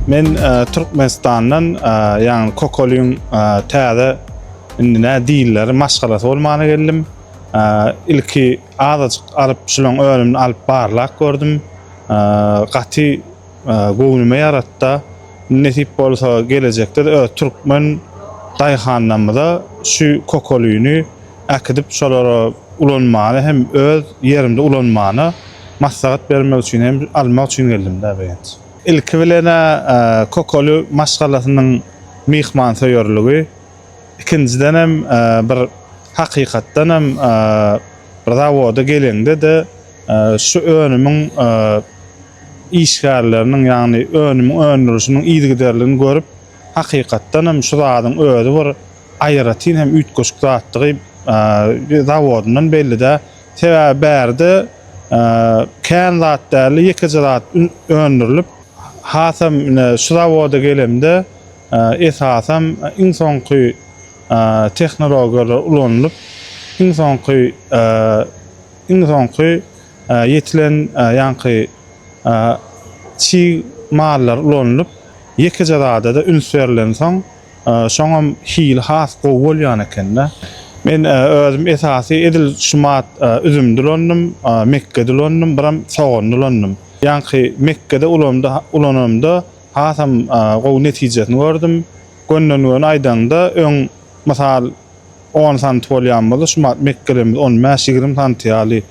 Men Türkmenistandan ýani kokolyň täze näme diýilleri maşgalasy bolmana geldim. İlki azajyk alyp şulaň önümni alyp barlak gördüm. Gaty göwnüme ýaratdy. Nesip bolsa gelecekde de Türkmen daýhanlamyda şu kokolyny akdyp şolara ulanmany hem öz ýerimde ulanmany maslahat bermek üçin hem almak üçin geldim da beýat. İlki bilene kokolu maşgalasynyň mihman söýerligi, ikinciden hem bir hakykatdan hem bir zawoda gelende de şu önümün işgärleriniň ýagny önümün öndürüşiniň iýdigiderligini görüp hakykatdan hem şu zadyň özü bir aýratyn hem ütgoşuk zatdygy zawodundan belli de sebäbi bärde kän zatlarly ýeke zat öndürilip hasam şu zawoda gelemde esasam insonky tehnologiýalar ulanylyp insonky ýetilen ýanky çi mallar ulanylyp ýeke zada da üns berilen soň şoňam hil has gowy bolýan ekende. Men özüm esasy edil şumat üzüm dilandym, Mekke dilandym, biram soğan dilandym. Ýanky Mekke'de ulanymda hasam gowy netijesini gördüm. Gönnön aýdanda öň mysal 10 sant bolýan bolsa şumat Mekke'lemiz 15-20 sant ýaly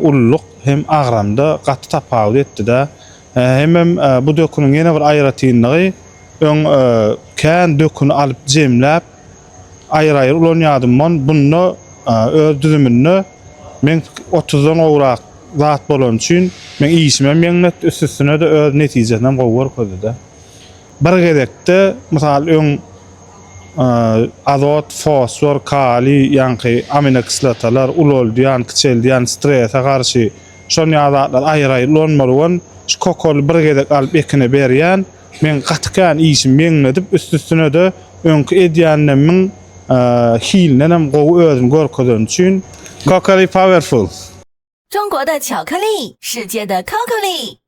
ulluk hem agramda gaty tapawut etdi-de. Hem bu döküniň ýene bir aýratynlygy öň kän döküni alyp jemläp aýr-aýr ulanýardym. Bunu öz düzümini men 30-dan gowrak zat bolan üçin men işime meňnet üstüne de öz netijesinem gowy görkezdi. Bir gedekde mysal öň azot, fosfor, kali, ýanky amino kislotalar ulolýan, kiçelýän strese garşy şol ýazatlar aýr-aýr ulanmalygyň şu kokol bir gedek alyp ekine berýän men gatykän işim meňnedip üstüne de öňkü edýänlerimin hilinen hem gowy özüm görkezden üçin Kokoli Powerful. 中国的巧克力，世界的 Kokoli。